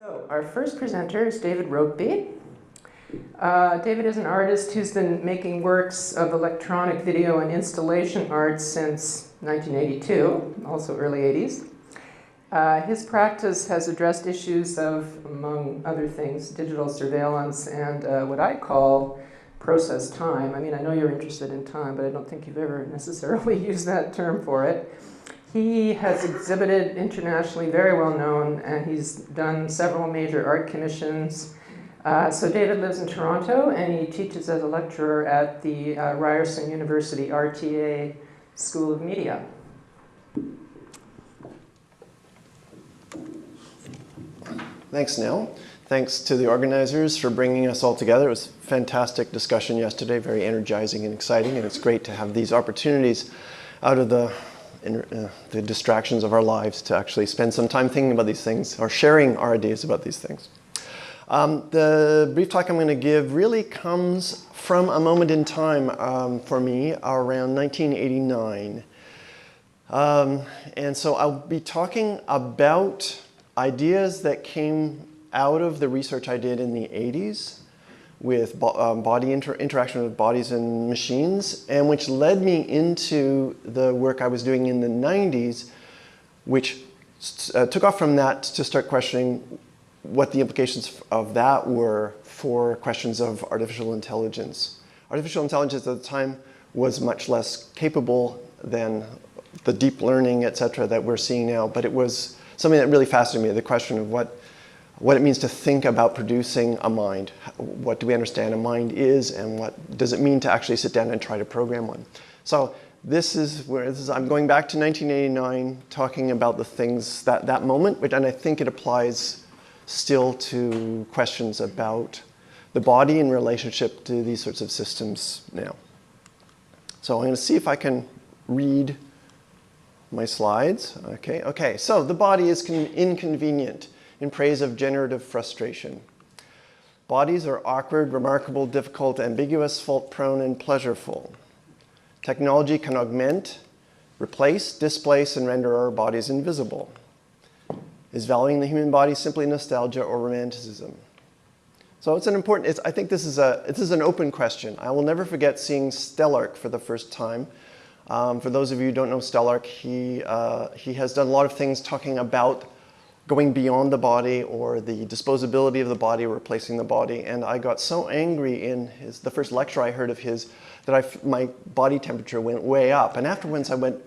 So our first presenter is David Rokeby. David is an artist who's been making works of electronic video and installation art since 1982, also early 80s. His practice has addressed issues of, among other things, digital surveillance and what I call process time. I mean, I know you're interested in time, but I don't think you've ever necessarily used that term for it. He has exhibited internationally, very well known, and he's done several major art commissions. So David lives in Toronto, and he teaches as a lecturer at the Ryerson University RTA School of Media. Thanks, Neil. Thanks to the organizers for bringing us all together. It was a fantastic discussion yesterday, very energizing and exciting, and it's great to have these opportunities out of the distractions of our lives to actually spend some time thinking about these things or sharing our ideas about these things. The brief talk I'm going to give really comes from a moment in time for me around 1989. And so I'll be talking about ideas that came out of the research I did in the 80s with body interaction with bodies and machines, and which led me into the work I was doing in the 90s, which took off from that to start questioning what the implications of that were for questions of artificial intelligence. Artificial intelligence at the time was much less capable than the deep learning, et cetera, that we're seeing now, but it was something that really fascinated me, the question of what it means to think about producing a mind. What do we understand a mind is, and what does it mean to actually sit down and try to program one? So I'm going back to 1989, talking about the things, that moment, and I think it applies still to questions about the body in relationship to these sorts of systems now. So I'm going to see if I can read my slides. Okay, so the body is inconvenient in praise of generative frustration. Bodies are awkward, remarkable, difficult, ambiguous, fault-prone, and pleasureful. Technology can augment, replace, displace, and render our bodies invisible. Is valuing the human body simply nostalgia or romanticism? So it's an important, I think this is an open question. I will never forget seeing Stellark for the first time. For those of you who don't know Stellark, he has done a lot of things talking about going beyond the body or the disposability of the body, replacing the body. And I got so angry in the first lecture I heard of his that my body temperature went way up. And afterwards I went,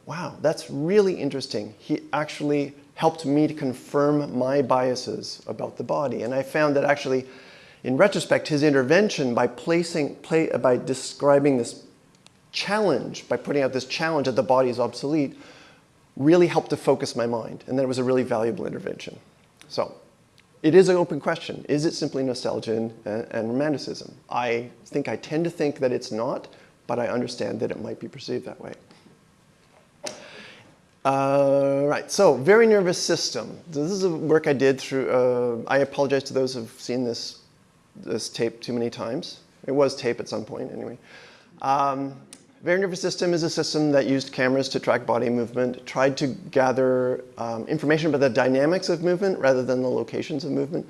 wow, that's really interesting. He actually helped me to confirm my biases about the body. And I found that actually, in retrospect, his intervention by describing this challenge, by putting out this challenge that the body is obsolete, really helped to focus my mind, and that it was a really valuable intervention. So it is an open question. Is it simply nostalgia and romanticism? I tend to think that it's not, but I understand that it might be perceived that way. Right, so very nervous system. This is a work I did through, I apologize to those who've seen this tape too many times. It was tape at some point anyway. Very nervous system is a system that used cameras to track body movement, tried to gather information about the dynamics of movement rather than the locations of movement,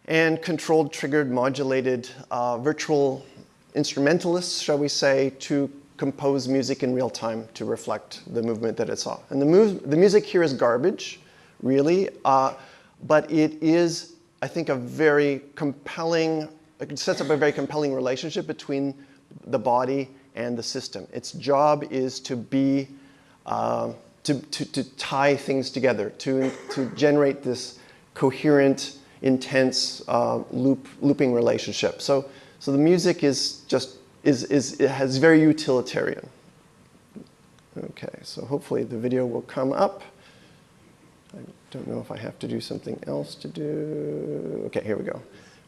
and controlled, triggered, modulated virtual instrumentalists, shall we say, to compose music in real time to reflect the movement that it saw. And the music here is garbage, really, but it is, I think, it sets up a very compelling relationship between the body and the system. Its job is to be, to tie things together, to generate this coherent, intense, looping relationship. So the music is just, it has very utilitarian. Okay, so hopefully the video will come up. I don't know if I have to do something else to do. Okay, here we go.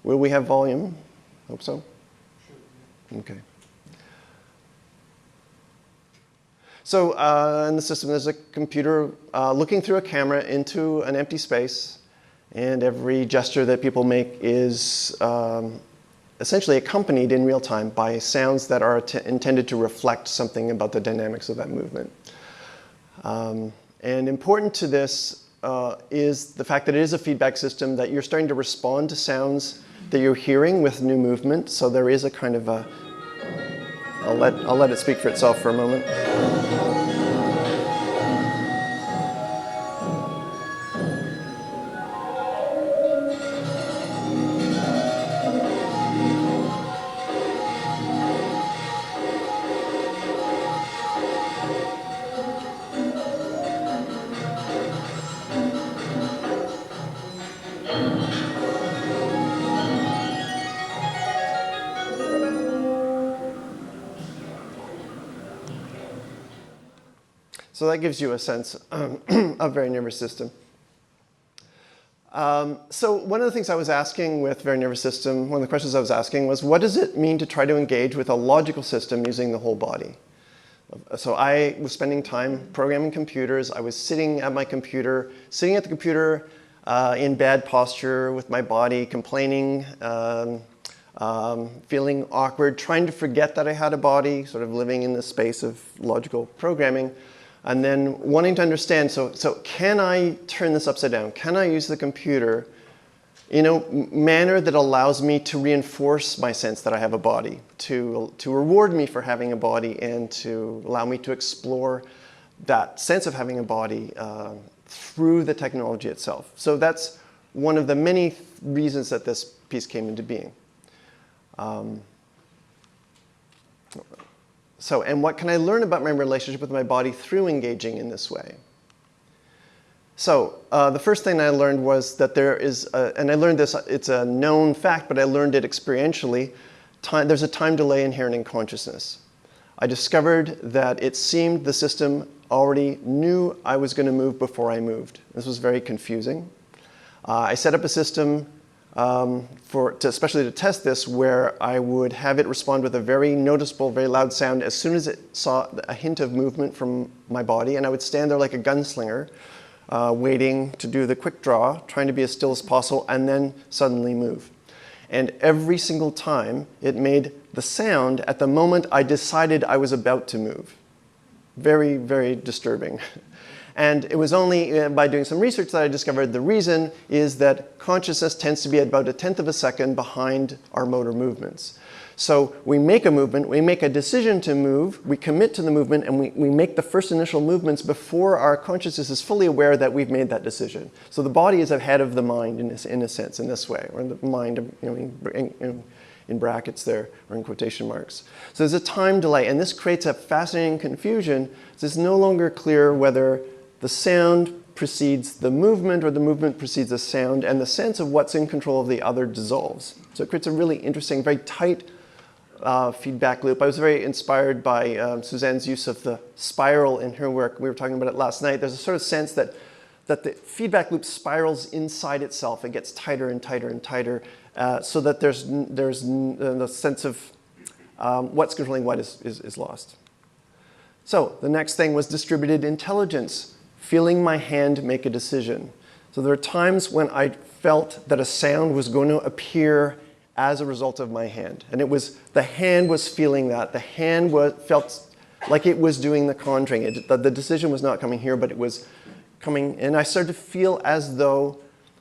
Will we have volume? Hope so. Okay. So in the system, there's a computer looking through a camera into an empty space, and every gesture that people make is essentially accompanied in real time by sounds that are intended to reflect something about the dynamics of that movement. And important to this is the fact that it is a feedback system, that you're starting to respond to sounds that you're hearing with new movement. So there is a kind of a, I'll let it speak for itself for a moment. So that gives you a sense of vagus nervous system. So one of the things I was asking with vagus nervous system, one of the questions I was asking was, what does it mean to try to engage with a logical system using the whole body? So I was spending time programming computers. I was sitting at the computer in bad posture with my body, complaining, feeling awkward, trying to forget that I had a body, sort of living in the space of logical programming. And then wanting to understand, so can I turn this upside down? Can I use the computer in a manner that allows me to reinforce my sense that I have a body, to reward me for having a body, and to allow me to explore that sense of having a body through the technology itself? So that's one of the many reasons that this piece came into being. And what can I learn about my relationship with my body through engaging in this way? So the first thing I learned was that there is, and I learned this, it's a known fact, but I learned it experientially, there's a time delay inherent in consciousness. I discovered that it seemed the system already knew I was going to move before I moved. This was very confusing. I set up a system especially to test this, where I would have it respond with a very noticeable, very loud sound as soon as it saw a hint of movement from my body, and I would stand there like a gunslinger, waiting to do the quick draw, trying to be as still as possible, and then suddenly move. And every single time, it made the sound at the moment I decided I was about to move. Very, very disturbing. And it was only by doing some research that I discovered the reason is that consciousness tends to be about 1/10 of a second behind our motor movements. So we make a movement, we make a decision to move, we commit to the movement, and we make the first initial movements before our consciousness is fully aware that we've made that decision. So the body is ahead of the mind in a sense, in this way, or the mind, in brackets there, or in quotation marks. So there's a time delay, and this creates a fascinating confusion. So it's no longer clear whether the sound precedes the movement or the movement precedes the sound, and the sense of what's in control of the other dissolves. So it creates a really interesting, very tight feedback loop. I was very inspired by Suzanne's use of the spiral in her work. We were talking about it last night. There's a sort of sense that the feedback loop spirals inside itself. It gets tighter and tighter and tighter, so that there's the sense of what's controlling what is lost. So the next thing was distributed intelligence. Feeling my hand make a decision. So there are times when I felt that a sound was going to appear as a result of my hand. And the hand was feeling that. The hand felt like it was doing the conjuring. The decision was not coming here, but it was coming. And I started to feel as though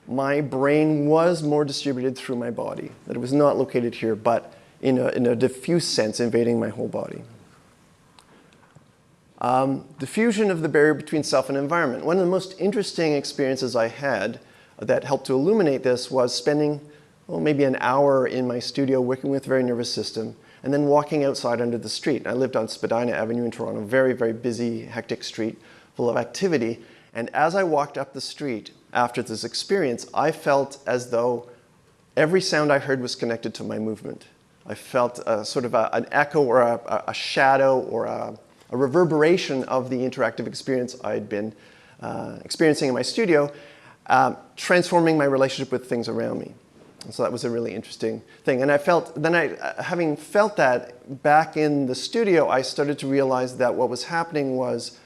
my brain was more distributed through my body. That it was not located here, but in a diffuse sense, invading my whole body. Diffusion of the barrier between self and environment. One of the most interesting experiences I had that helped to illuminate this was spending maybe an hour in my studio working with vagus nervous system, and then walking outside onto the street. I lived on Spadina Avenue in Toronto, very, very busy, hectic street full of activity. And as I walked up the street after this experience, I felt as though every sound I heard was connected to my movement. I felt sort of an echo or a shadow or a reverberation of the interactive experience I'd been experiencing in my studio, transforming my relationship with things around me. And so that was a really interesting thing. And having felt that back in the studio, I started to realize that what was happening was,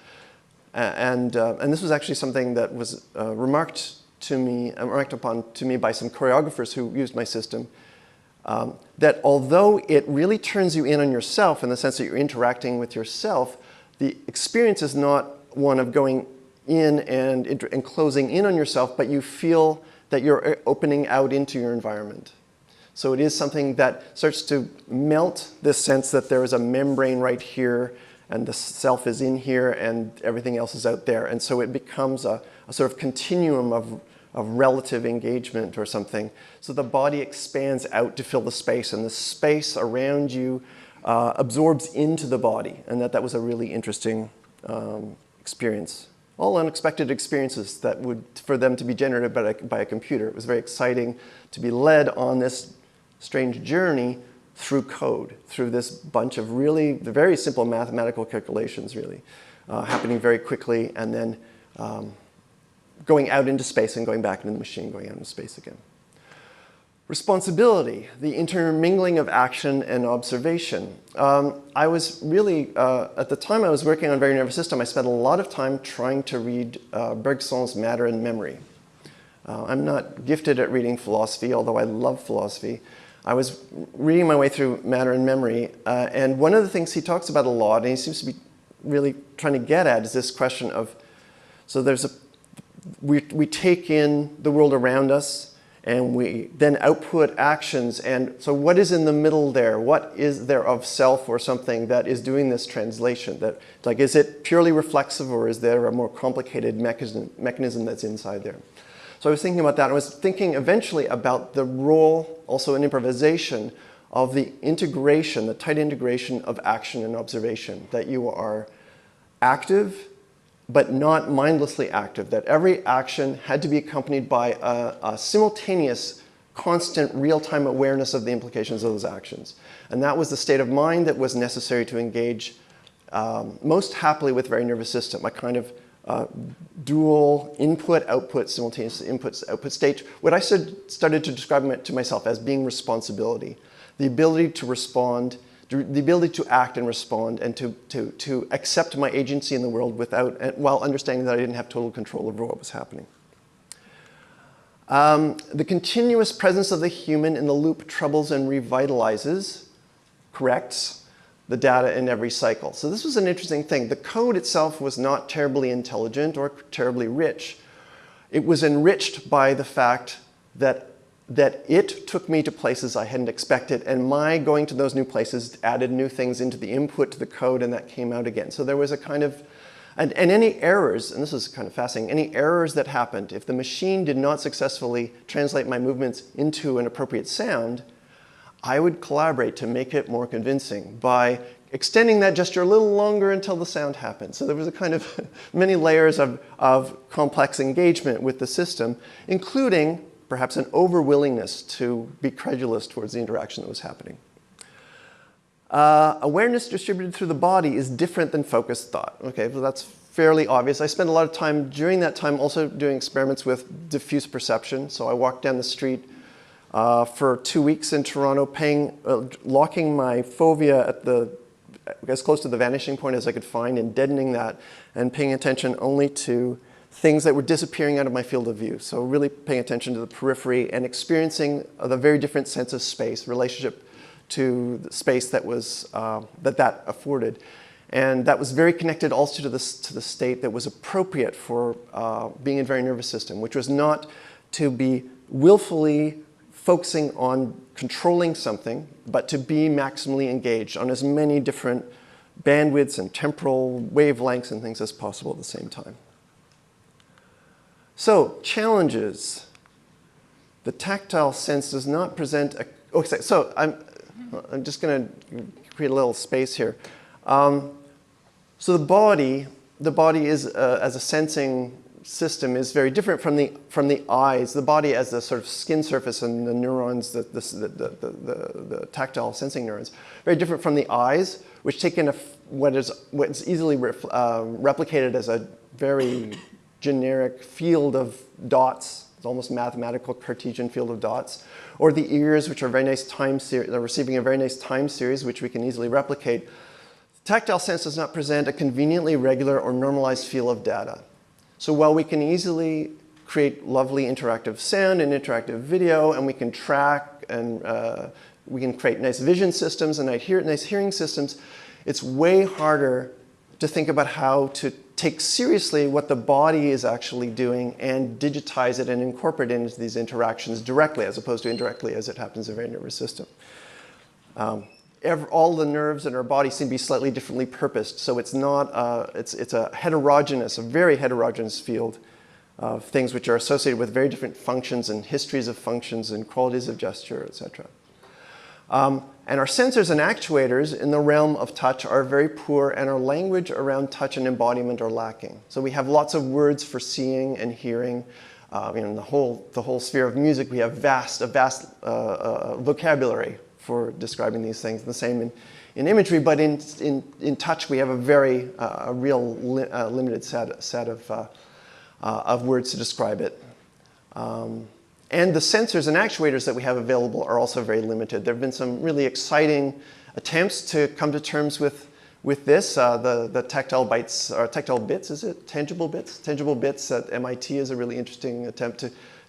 and this was actually something that was remarked upon to me by some choreographers who used my system, that although it really turns you in on yourself in the sense that you're interacting with yourself, the experience is not one of going in and closing in on yourself, but you feel that you're opening out into your environment. So it is something that starts to melt this sense that there is a membrane right here, and the self is in here, and everything else is out there. And so it becomes a sort of continuum of relative engagement or something. So the body expands out to fill the space, and the space around you absorbs into the body. And that was a really interesting experience. All unexpected experiences that would, for them to be generated by a computer. It was very exciting to be led on this strange journey through code, through this bunch of really very simple mathematical calculations, really, happening very quickly, and then going out into space and going back into the machine, going out into space again. Responsibility, the intermingling of action and observation. I was really, at the time I was working on Very Nervous System, I spent a lot of time trying to read Bergson's Matter and Memory. I'm not gifted at reading philosophy, although I love philosophy. I was reading my way through Matter and Memory, and one of the things he talks about a lot, and he seems to be really trying to get at, is this question of, so we take in the world around us, and we then output actions, and so what is in the middle there? What is there of self or something that is doing this translation? That, like, is it purely reflexive, or is there a more complicated mechanism that's inside there? So I was thinking about that. I was thinking eventually about the role, also in improvisation, of the integration, the tight integration of action and observation, that you are active, but not mindlessly active, that every action had to be accompanied by a simultaneous, constant, real-time awareness of the implications of those actions. And that was the state of mind that was necessary to engage most happily with Very Nervous System, a kind of dual input-output, simultaneous input-output state. What I started to describe it to myself as being responsibility, the ability to respond, the ability to act and respond, and to accept my agency in the world while understanding that I didn't have total control over what was happening. The continuous presence of the human in the loop troubles and revitalizes, corrects the data in every cycle. So this was an interesting thing. The code itself was not terribly intelligent or terribly rich. It was enriched by the fact that it took me to places I hadn't expected, and my going to those new places added new things into the input to the code, and that came out again. So there was a kind of, and any errors, and this is kind of fascinating, any errors that happened, if the machine did not successfully translate my movements into an appropriate sound, I would collaborate to make it more convincing by extending that gesture a little longer until the sound happened. So there was a kind of many layers of complex engagement with the system, including perhaps an over-willingness to be credulous towards the interaction that was happening. Awareness distributed through the body is different than focused thought. Okay, well that's fairly obvious. I spent a lot of time during that time also doing experiments with diffuse perception. So I walked down the street for 2 weeks in Toronto, locking my fovea at as close to the vanishing point as I could find, and deadening that, and paying attention only to things that were disappearing out of my field of view. So really paying attention to the periphery and experiencing the very different sense of space, relationship to the space that was that afforded. And that was very connected also to the state that was appropriate for being in Very Nervous System, which was not to be willfully focusing on controlling something, but to be maximally engaged on as many different bandwidths and temporal wavelengths and things as possible at the same time. So, challenges. The tactile sense does not present a... Okay, so I'm just going to create a little space here. So the body is, as a sensing system, is very different from the eyes. The body as the sort of skin surface and the neurons, the tactile sensing neurons, very different from the eyes, which take in what's easily replicated as a very generic field of dots. It's almost mathematical Cartesian field of dots. Or the ears, which are very nice time series, are receiving a very nice time series, which we can easily replicate. Tactile sense does not present a conveniently regular or normalized field of data. So while we can easily create lovely interactive sound and interactive video, and we can track and we can create nice vision systems and nice hearing systems, it's way harder to think about how to take seriously what the body is actually doing and digitize it and incorporate it into these interactions directly as opposed to indirectly as it happens in the nervous system. All the nerves in our body seem to be slightly differently purposed, so it's not it's a heterogeneous, a very heterogeneous field of things which are associated with very different functions and histories of functions and qualities of gesture, etc. And our sensors and actuators in the realm of touch are very poor, and our language around touch and embodiment are lacking. So we have lots of words for seeing and hearing. In the whole sphere of music, we have a vast vocabulary for describing these things. The same in imagery, but in touch, we have a very real limited set of words to describe it. And the sensors and actuators that we have available are also very limited. There have been some really exciting attempts to come to terms with this. The tactile bytes, or tactile bits, is it? Tangible bits? Tangible bits at MIT is a really interesting attempt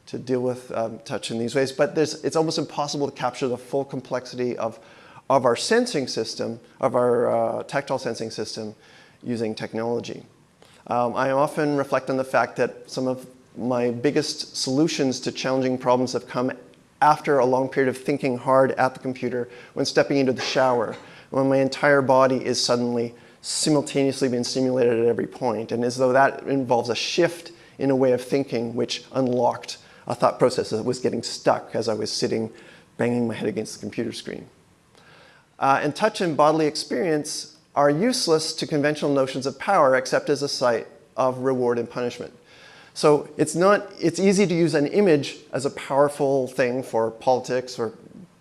to deal with touch in these ways. But it's almost impossible to capture the full complexity of our sensing system, of our tactile sensing system using technology. I often reflect on the fact that some of my biggest solutions to challenging problems have come after a long period of thinking hard at the computer, when stepping into the shower, when my entire body is suddenly simultaneously being stimulated at every point, and as though that involves a shift in a way of thinking which unlocked a thought process that was getting stuck as I was sitting banging my head against the computer screen. And touch and bodily experience are useless to conventional notions of power except as a site of reward and punishment. So it's easy to use an image as a powerful thing for politics or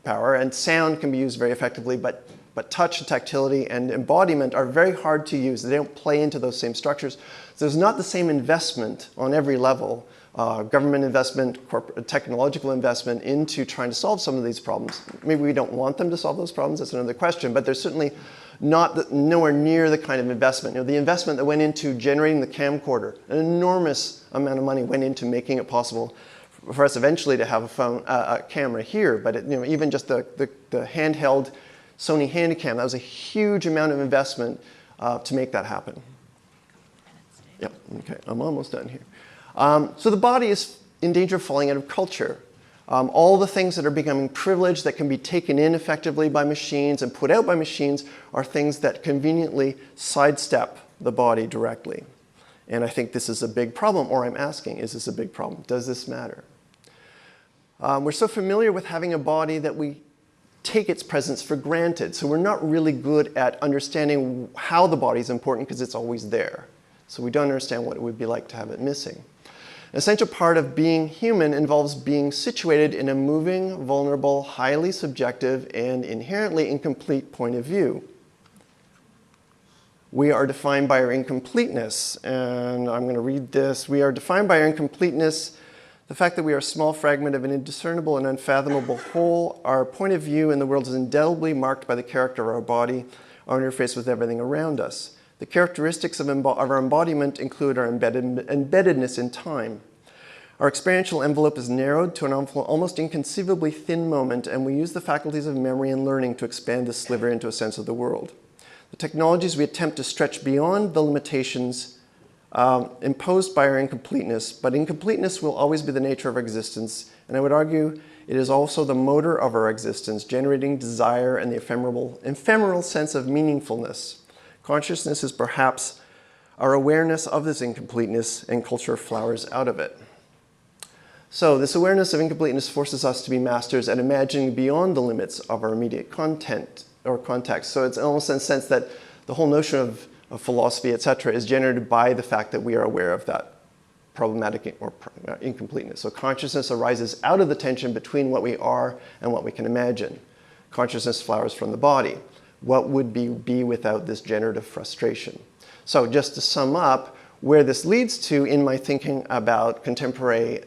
power, and sound can be used very effectively, but touch and tactility and embodiment are very hard to use. They don't play into those same structures. So there's not the same investment on every level, government investment, corporate, technological investment into trying to solve some of these problems. Maybe we don't want them to solve those problems, that's another question, but there's certainly nowhere near the kind of investment. The investment that went into generating the camcorder, an enormous amount of money went into making it possible for us eventually to have a camera here. But even just the handheld Sony Handycam, that was a huge amount of investment to make that happen. Yep. Okay. I'm almost done here. So the body is in danger of falling out of culture. All the things that are becoming privileged that can be taken in effectively by machines and put out by machines are things that conveniently sidestep the body directly. And I think this is a big problem, or I'm asking, is this a big problem? Does this matter? We're so familiar with having a body that we take its presence for granted. So we're not really good at understanding how the body is important because it's always there. So we don't understand what it would be like to have it missing. An essential part of being human involves being situated in a moving, vulnerable, highly subjective, and inherently incomplete point of view. We are defined by our incompleteness, and I'm going to read this. We are defined by our incompleteness, the fact that we are a small fragment of an indiscernible and unfathomable whole. Our point of view in the world is indelibly marked by the character of our body, our interface with everything around us. The characteristics of our embodiment include our embeddedness in time. Our experiential envelope is narrowed to an almost inconceivably thin moment, and we use the faculties of memory and learning to expand this sliver into a sense of the world. The technologies we attempt to stretch beyond the limitations imposed by our incompleteness, but incompleteness will always be the nature of our existence, and I would argue it is also the motor of our existence, generating desire and the ephemeral sense of meaningfulness. Consciousness is perhaps our awareness of this incompleteness, and culture flowers out of it. So this awareness of incompleteness forces us to be masters at imagining beyond the limits of our immediate content or context. So it's almost in a sense that the whole notion of philosophy, etc., is generated by the fact that we are aware of that problematic or incompleteness. So consciousness arises out of the tension between what we are and what we can imagine. Consciousness flowers from the body. What would be without this generative frustration? So just to sum up, where this leads to in my thinking about contemporary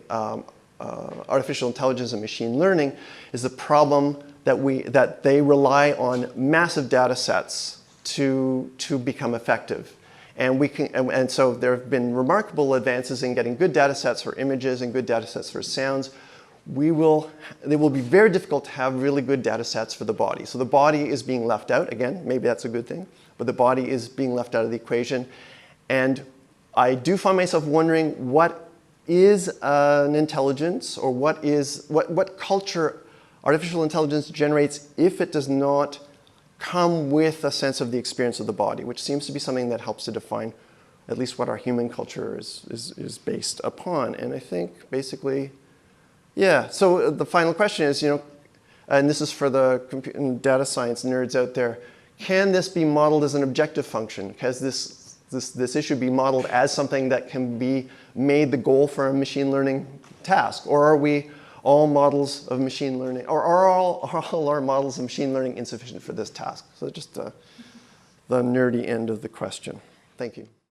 artificial intelligence and machine learning is the problem that they rely on massive data sets to become effective. And so there have been remarkable advances in getting good data sets for images and good data sets for sounds. It will be very difficult to have really good data sets for the body. So the body is being left out. Again, maybe that's a good thing, but the body is being left out of the equation. And I do find myself wondering what is an intelligence, or what culture artificial intelligence generates if it does not come with a sense of the experience of the body, which seems to be something that helps to define at least what our human culture is based upon. And I think basically, yeah. So the final question is, and this is for the data science nerds out there, can this be modeled as an objective function? Can this issue be modeled as something that can be made the goal for a machine learning task? Or are we all models of machine learning, or are all our models of machine learning insufficient for this task? So just the nerdy end of the question. Thank you.